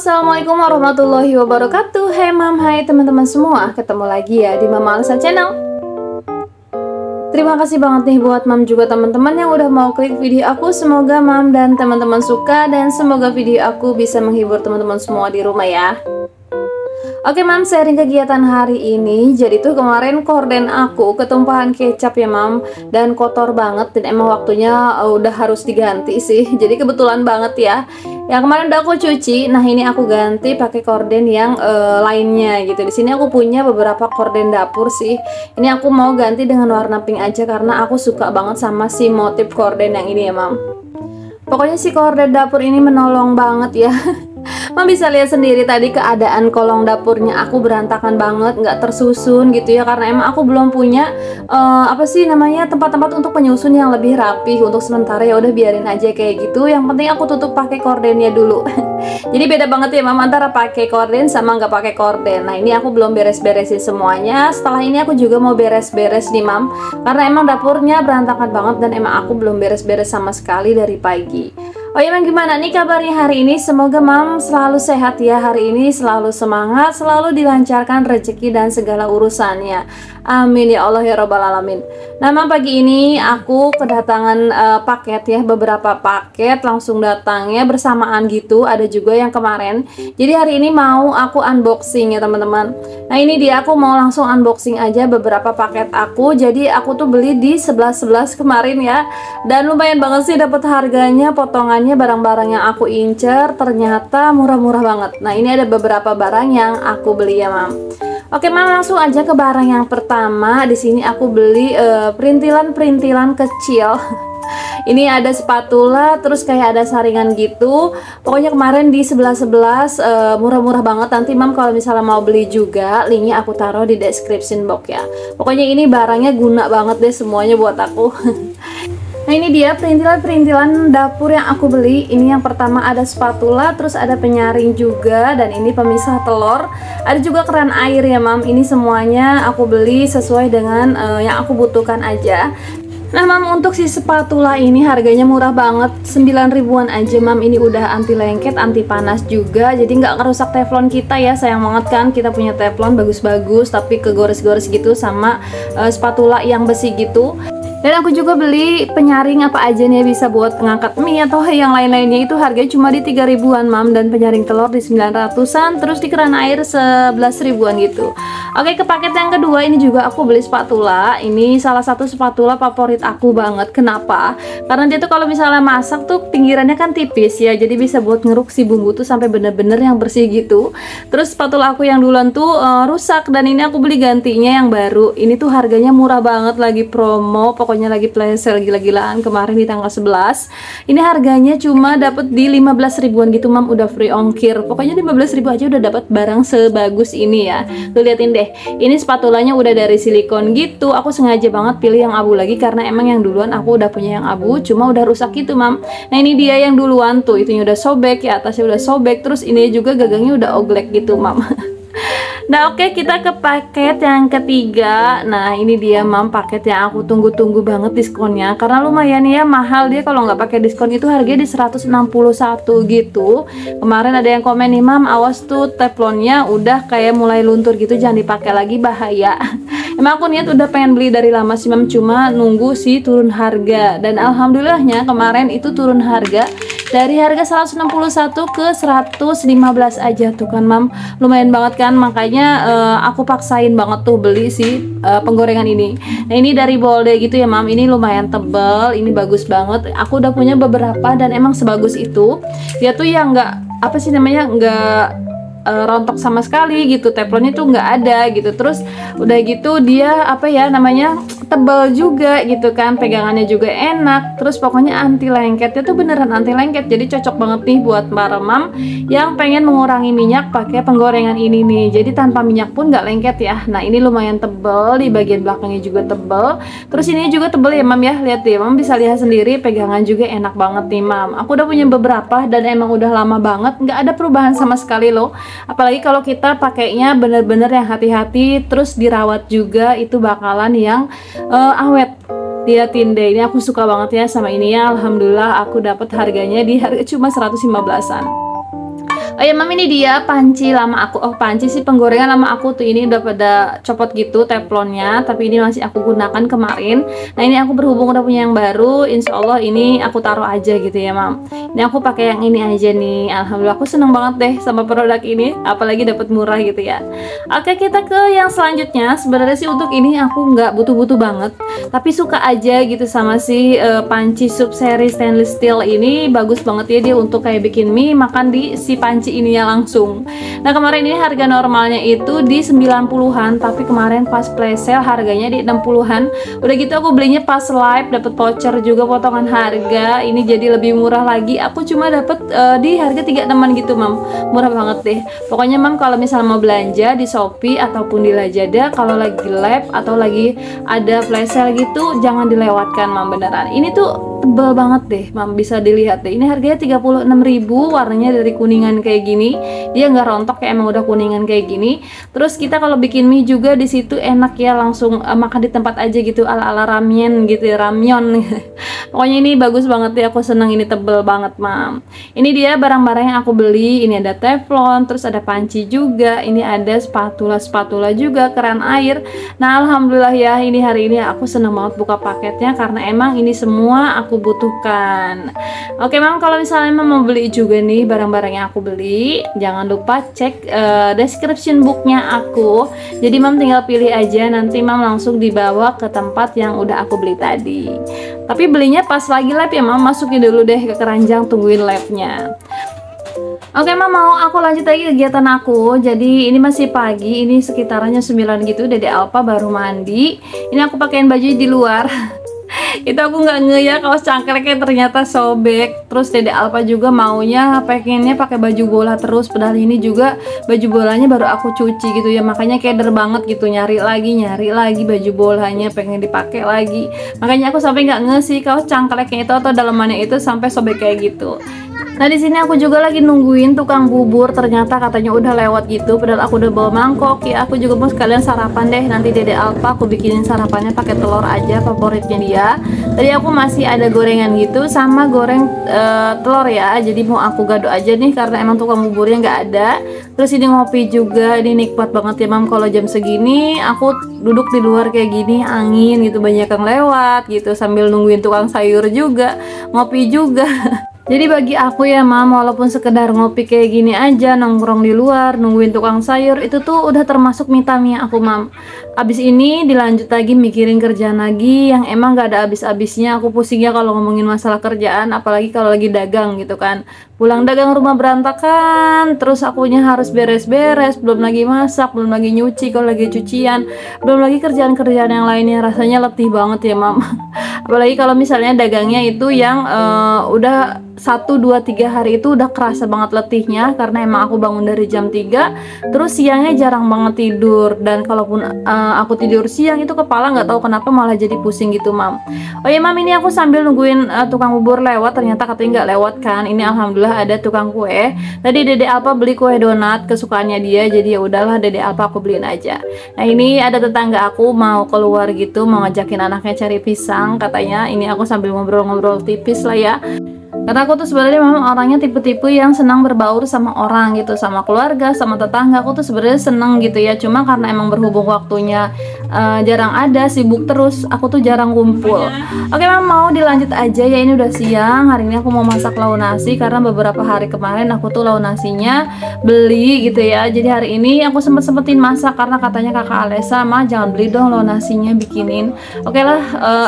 Assalamualaikum warahmatullahi wabarakatuh. Hai mam, hai teman-teman semua. Ketemu lagi ya di Mama Alsa Channel. Terima kasih banget nih buat mam juga teman-teman yang udah mau klik video aku. Semoga mam dan teman-teman suka dan semoga video aku bisa menghibur teman-teman semua di rumah ya. Oke mam, sharing kegiatan hari ini. Jadi tuh kemarin korden aku ketumpahan kecap ya mam, dan kotor banget dan emang waktunya udah harus diganti sih. Jadi kebetulan banget ya. Yang kemarin udah aku cuci, nah ini aku ganti pakai korden yang lainnya gitu. Di sini aku punya beberapa korden dapur sih. Ini aku mau ganti dengan warna pink aja karena aku suka banget sama si motif korden yang ini ya mam. Pokoknya si korden dapur ini menolong banget ya. Mam bisa lihat sendiri tadi keadaan kolong dapurnya aku berantakan banget, nggak tersusun gitu ya, karena emang aku belum punya apa sih namanya tempat-tempat untuk penyusun yang lebih rapih. Untuk sementara ya udah biarin aja kayak gitu. Yang penting aku tutup pakai kordennya dulu. Jadi beda banget ya mam antara pakai korden sama nggak pakai korden. Nah ini aku belum beres-beresin semuanya. Setelah ini aku juga mau beres-beres nih mam, karena emang dapurnya berantakan banget dan emang aku belum beres-beres sama sekali dari pagi. Oh ya mam, gimana nih kabarnya hari ini? Semoga mam selalu sehat ya hari ini, selalu semangat, selalu dilancarkan rezeki dan segala urusannya. Amin ya Allah ya Rabbal Alamin. Nah mam, pagi ini aku kedatangan paket ya, beberapa paket langsung datangnya bersamaan gitu. Ada juga yang kemarin. Jadi hari ini mau aku unboxing ya teman-teman. Nah ini dia, aku mau langsung unboxing aja beberapa paket aku. Jadi aku tuh beli di 11.11 kemarin ya, dan lumayan banget sih dapat harganya, potongan barang-barang yang aku incer ternyata murah-murah banget. Nah ini ada beberapa barang yang aku beli ya mam. Oke mam, langsung aja ke barang yang pertama. Di sini aku beli perintilan-perintilan kecil. Ini ada spatula, terus kayak ada saringan gitu. Pokoknya kemarin di 11.11 murah-murah banget. Nanti mam kalau misalnya mau beli juga, linknya aku taruh di description box ya. Pokoknya ini barangnya guna banget deh semuanya buat aku. Nah ini dia perintilan-perintilan dapur yang aku beli. Ini yang pertama ada spatula, terus ada penyaring juga, dan ini pemisah telur. Ada juga keran air ya mam. Ini semuanya aku beli sesuai dengan yang aku butuhkan aja. Nah mam, untuk si spatula ini harganya murah banget, 9 ribuan aja mam. Ini udah anti lengket, anti panas juga, jadi nggak ngerusak teflon kita ya. Sayang banget kan kita punya teflon bagus-bagus tapi kegores-gores gitu sama spatula yang besi gitu. Dan aku juga beli penyaring apa aja nih, bisa buat ngangkat mie atau yang lain-lainnya. Itu harganya cuma di 3 ribuan mam, dan penyaring telur di 900-an, terus di keran air 11 ribuan gitu. Oke, ke paket yang kedua ini juga aku beli spatula. Ini salah satu spatula favorit aku banget. Kenapa? Karena dia tuh kalau misalnya masak tuh pinggirannya kan tipis ya, jadi bisa buat ngeruk si bumbu tuh sampai bener-bener yang bersih gitu. Terus spatula aku yang duluan tuh rusak, dan ini aku beli gantinya yang baru. Ini tuh harganya murah banget, lagi promo, pokoknya lagi flash sale gila-gilaan kemarin di tanggal 11. Ini harganya cuma dapat di 15 ribuan gitu mam, udah free ongkir. Pokoknya 15 ribu aja udah dapat barang sebagus ini ya. Tuh liatin deh, ini spatulanya udah dari silikon gitu. Aku sengaja banget pilih yang abu lagi karena emang yang duluan aku udah punya yang abu, cuma udah rusak gitu mam. Nah ini dia yang duluan tuh, itunya udah sobek ya, atasnya udah sobek, terus ini juga gagangnya udah oglek gitu mam. Nah oke, kita ke paket yang ketiga. Nah ini dia mam, paket yang aku tunggu-tunggu banget diskonnya, karena lumayan ya mahal dia. Kalau nggak pakai diskon itu harganya di 161 gitu. Kemarin ada yang komen nih mam, awas tuh teflonnya udah kayak mulai luntur gitu, jangan dipakai lagi, bahaya. Emang aku niat udah pengen beli dari lama sih mam, cuma nunggu sih turun harga. Dan alhamdulillahnya kemarin itu turun harga dari harga 161 ke 115 aja tuh kan mam, lumayan banget kan. Makanya aku paksain banget tuh beli si penggorengan ini. Nah ini dari Bolde gitu ya mam, ini lumayan tebel, ini bagus banget. Aku udah punya beberapa dan emang sebagus itu. Dia tuh yang nggak apa sih namanya, nggak rontok sama sekali gitu, teflonnya tuh nggak ada gitu. Terus udah gitu dia apa ya namanya, tebal juga gitu kan, pegangannya juga enak. Terus pokoknya anti lengketnya tuh beneran anti lengket, jadi cocok banget nih buat para mam yang pengen mengurangi minyak pakai penggorengan ini nih. Jadi tanpa minyak pun nggak lengket ya. Nah ini lumayan tebel, di bagian belakangnya juga tebel, terus ini juga tebel ya mam ya. Lihat deh mam, bisa lihat sendiri, pegangan juga enak banget nih mam. Aku udah punya beberapa dan emang udah lama banget, nggak ada perubahan sama sekali loh. Apalagi kalau kita pakainya bener-bener yang hati-hati, terus dirawat juga, itu bakalan yang awet. Liatin deh, ini aku suka banget ya sama ini ya. Alhamdulillah aku dapat harganya di harga cuma 115-an. Oh ya mam, ini dia panci lama aku. Oh panci sih, penggorengan lama aku tuh ini udah pada copot gitu teflonnya, tapi ini masih aku gunakan kemarin. Nah ini aku berhubung udah punya yang baru, insya Allah ini aku taruh aja gitu ya mam. Ini aku pakai yang ini aja nih. Alhamdulillah aku seneng banget deh sama produk ini, apalagi dapat murah gitu ya. Oke, kita ke yang selanjutnya. Sebenarnya sih untuk ini aku nggak butuh-butuh banget, tapi suka aja gitu sama si panci sub seri stainless steel ini. Bagus banget ya dia untuk kayak bikin mie makan di si panci ininya langsung. Nah kemarin ini harga normalnya itu di 90-an, tapi kemarin pas flash sale harganya di 60-an. Udah gitu aku belinya pas live, dapat voucher juga potongan harga. Ini jadi lebih murah lagi. Aku cuma dapat di harga 36-an gitu mam. Murah banget deh. Pokoknya mam kalau misalnya mau belanja di Shopee ataupun di Lazada, kalau lagi live atau lagi ada flash sale gitu jangan dilewatkan mam, beneran. Ini tuh tebal banget deh mam, bisa dilihat deh. Ini harganya 36.000, warnanya dari kuningan kayak gini, dia nggak rontok kayak emang udah kuningan kayak gini. Terus kita kalau bikin mie juga di situ enak ya, langsung makan di tempat aja gitu, ala-ala ramen gitu ya, ramyeon. Pokoknya ini bagus banget ya, aku seneng, ini tebel banget mam. Ini dia barang-barang yang aku beli. Ini ada teflon, terus ada panci juga, ini ada spatula juga, keran air. Nah alhamdulillah ya, ini hari ini aku seneng banget buka paketnya karena emang ini semua aku butuhkan. Oke mam, kalau misalnya mau beli juga nih barang-barang yang aku beli, jangan lupa cek description booknya aku. Jadi mam tinggal pilih aja, nanti mam langsung dibawa ke tempat yang udah aku beli tadi. Tapi belinya pas lagi live ya mam, masukin dulu deh ke keranjang, tungguin live-nya. Oke mam, mau aku lanjut lagi kegiatan aku. Jadi ini masih pagi, ini sekitarannya 9 gitu. Dede Alpa baru mandi. Ini aku pakein baju di luar. Itu aku nggak nge ya, kaos cangkreknya ternyata sobek. Terus Dede Alpa juga maunya pengennya pakai baju bola terus, padahal ini juga baju bolanya baru aku cuci gitu ya, makanya keder banget gitu, nyari lagi baju bolanya pengen dipakai lagi. Makanya aku sampai nggak nge sih kaos cangkreknya itu atau dalamannya itu sampai sobek kayak gitu. Nah di sini aku juga lagi nungguin tukang bubur, ternyata katanya udah lewat gitu, padahal aku udah bawa mangkok ya. Aku juga mau sekalian sarapan deh, nanti Dede Alpa aku bikinin sarapannya pakai telur aja, favoritnya dia. Tadi aku masih ada gorengan gitu sama goreng telur ya, jadi mau aku gado aja nih karena emang tukang buburnya nggak ada. Terus ini ngopi juga, ini nikmat banget ya mam kalau jam segini aku duduk di luar kayak gini, angin gitu banyak yang lewat gitu, sambil nungguin tukang sayur juga, ngopi juga. Jadi bagi aku ya mam, walaupun sekedar ngopi kayak gini aja, nongkrong di luar nungguin tukang sayur, itu tuh udah termasuk me time aku mam. Abis ini dilanjut lagi mikirin kerjaan lagi yang emang gak ada abis-abisnya. Aku pusingnya kalau ngomongin masalah kerjaan, apalagi kalau lagi dagang gitu kan. Pulang dagang rumah berantakan, terus akunya harus beres-beres, belum lagi masak, belum lagi nyuci kalau lagi cucian, belum lagi kerjaan-kerjaan yang lainnya. Rasanya letih banget ya mam. Apalagi kalau misalnya dagangnya itu yang udah 1, 2, 3 hari itu udah kerasa banget letihnya, karena emang aku bangun dari jam 3, terus siangnya jarang banget tidur, dan kalaupun aku tidur siang itu kepala nggak tahu kenapa malah jadi pusing gitu mam. Oh ya mam, ini aku sambil nungguin tukang bubur lewat, ternyata katanya nggak lewat kan. Ini alhamdulillah ada tukang kue. Tadi Dede Alpa beli kue donat kesukaannya dia, jadi ya udahlah Dede Alpa aku beliin aja. Nah ini ada tetangga aku mau keluar gitu, mau ngajakin anaknya cari pisang katanya. Ini aku sambil ngobrol-ngobrol tipis lah ya. Karena aku tuh sebenarnya memang orangnya tipe-tipe yang senang berbaur sama orang gitu, sama keluarga, sama tetangga. Aku tuh sebenarnya seneng gitu ya, cuma karena emang berhubung waktunya jarang ada, sibuk terus, aku tuh jarang kumpul. Oke memang mau dilanjut aja ya, ini udah siang. Hari ini aku mau masak lauk nasi karena beberapa hari kemarin aku tuh lauk nasinya beli gitu ya. Jadi hari ini aku sempet-sempetin masak karena katanya kakak Alesa, mah jangan beli dong lauk nasinya, bikinin. Oke lah,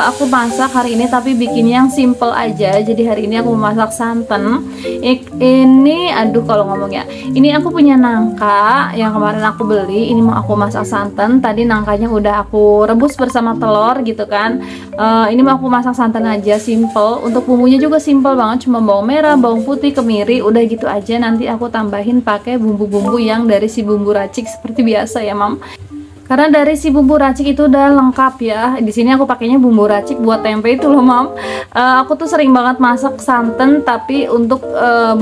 aku masak hari ini tapi bikin yang simple aja. Jadi hari ini aku mau masak santan. Ini aduh kalau ngomongnya, ini aku punya nangka yang kemarin aku beli. Ini mau aku masak santan. Tadi nangkanya udah aku rebus bersama telur gitu kan. Ini mau aku masak santan aja, simple. Untuk bumbunya juga simple banget, cuma bawang merah, bawang putih, kemiri, udah gitu aja. Nanti aku tambahin pakai bumbu-bumbu yang dari si bumbu racik seperti biasa ya mam. Karena dari si bumbu racik itu udah lengkap ya. Di sini aku pakainya bumbu racik buat tempe itu loh mam. Aku tuh sering banget masak santan, tapi untuk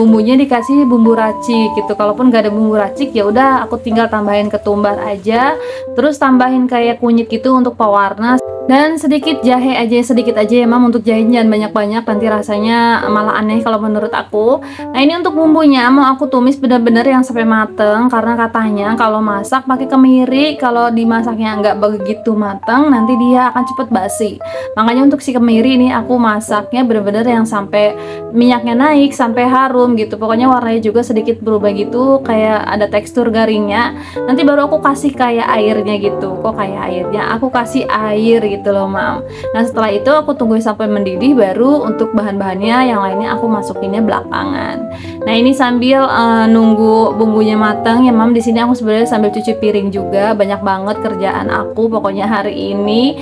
bumbunya dikasih bumbu racik gitu. Kalaupun gak ada bumbu racik ya udah aku tinggal tambahin ketumbar aja. Terus tambahin kayak kunyit gitu untuk pewarna. Dan sedikit jahe aja, sedikit aja ya mam, untuk jahenya jangan banyak-banyak, nanti rasanya malah aneh kalau menurut aku. Nah ini untuk bumbunya mau aku tumis bener-bener yang sampai mateng, karena katanya kalau masak pakai kemiri, kalau dimasaknya nggak begitu mateng nanti dia akan cepet basi. Makanya untuk si kemiri ini aku masaknya bener-bener yang sampai minyaknya naik, sampai harum gitu. Pokoknya warnanya juga sedikit berubah gitu, kayak ada tekstur garingnya. Nanti baru aku kasih kayak airnya gitu. Kok kayak airnya? Aku kasih air gitu loh mam. Nah setelah itu aku tunggu sampai mendidih, baru untuk bahan-bahannya yang lainnya aku masukinnya belakangan. Nah ini sambil nunggu bumbunya matang ya mam, di sini aku sebenarnya sambil cuci piring juga. Banyak banget kerjaan aku pokoknya hari ini.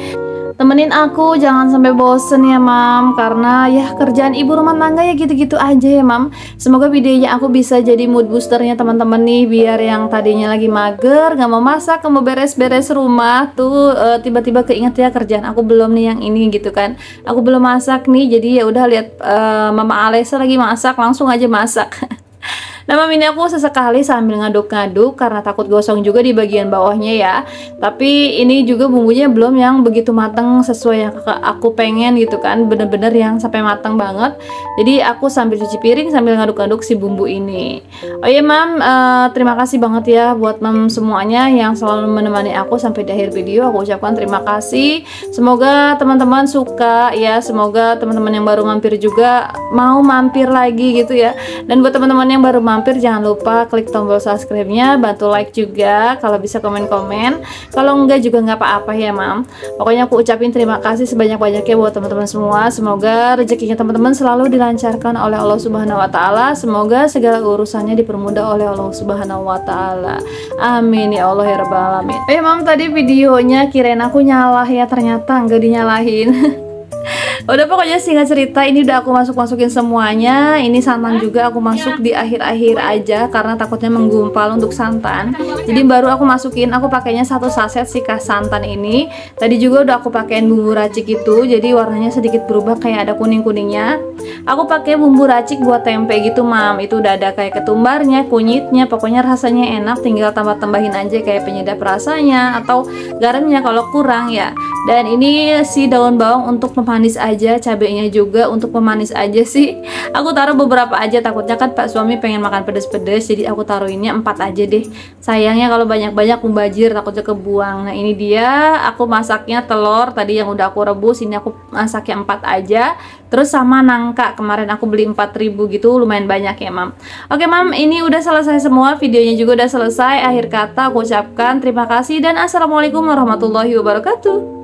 Temenin aku jangan sampai bosen ya mam, karena ya kerjaan ibu rumah tangga ya gitu-gitu aja ya mam. Semoga videonya aku bisa jadi mood boosternya teman-teman nih, biar yang tadinya lagi mager gak mau masak, gak mau beres-beres rumah tuh tiba-tiba keinget ya kerjaan aku belum nih yang ini gitu kan. Aku belum masak nih, jadi ya udah lihat mama Alesa lagi masak, langsung aja masak. Nah mam, ini aku sesekali sambil ngaduk-ngaduk karena takut gosong juga di bagian bawahnya ya. Tapi ini juga bumbunya belum yang begitu matang sesuai yang aku pengen gitu kan, bener-bener yang sampai matang banget. Jadi aku sambil cuci piring sambil ngaduk-ngaduk si bumbu ini. Oh iya mam, terima kasih banget ya buat mam semuanya yang selalu menemani aku sampai di akhir video. Aku ucapkan terima kasih. Semoga teman-teman suka ya, semoga teman-teman yang baru mampir juga mau mampir lagi gitu ya. Dan buat teman-teman yang baru mampir jangan lupa klik tombol subscribe-nya, bantu like juga, kalau bisa komen-komen, kalau enggak juga nggak apa-apa ya mam. Pokoknya aku ucapin terima kasih sebanyak-banyaknya buat teman-teman semua. Semoga rezekinya teman-teman selalu dilancarkan oleh Allah Subhanahu wa taala. Semoga segala urusannya dipermudah oleh Allah Subhanahu wa taala. Amin ya Allah ya rabbal alamin. Mam, tadi videonya kirain aku nyalah ya, ternyata nggak dinyalahin. Udah pokoknya singkat cerita ini udah aku masukin semuanya. Ini santan juga aku masuk di akhir-akhir aja karena takutnya menggumpal untuk santan. Jadi baru aku masukin, aku pakainya 1 saset si kas santan ini. Tadi juga udah aku pakein bumbu racik itu, jadi warnanya sedikit berubah kayak ada kuning-kuningnya. Aku pakai bumbu racik buat tempe gitu mam. Itu udah ada kayak ketumbarnya, kunyitnya, pokoknya rasanya enak, tinggal tambah-tambahin aja kayak penyedap rasanya atau garamnya kalau kurang ya. Dan ini si daun bawang untuk pemanis aja, cabenya juga untuk pemanis aja sih. Aku taruh beberapa aja, takutnya kan Pak suami pengen makan pedes-pedes, jadi aku taruhinnya 4 aja deh. Sayangnya kalau banyak-banyak mubazir, takutnya kebuang. Nah ini dia, aku masaknya telur tadi yang udah aku rebus, ini aku masaknya 4 aja. Terus sama nangka, kemarin aku beli 4.000 gitu, lumayan banyak ya mam. Oke mam, ini udah selesai semua, videonya juga udah selesai. Akhir kata aku ucapkan terima kasih dan assalamualaikum warahmatullahi wabarakatuh.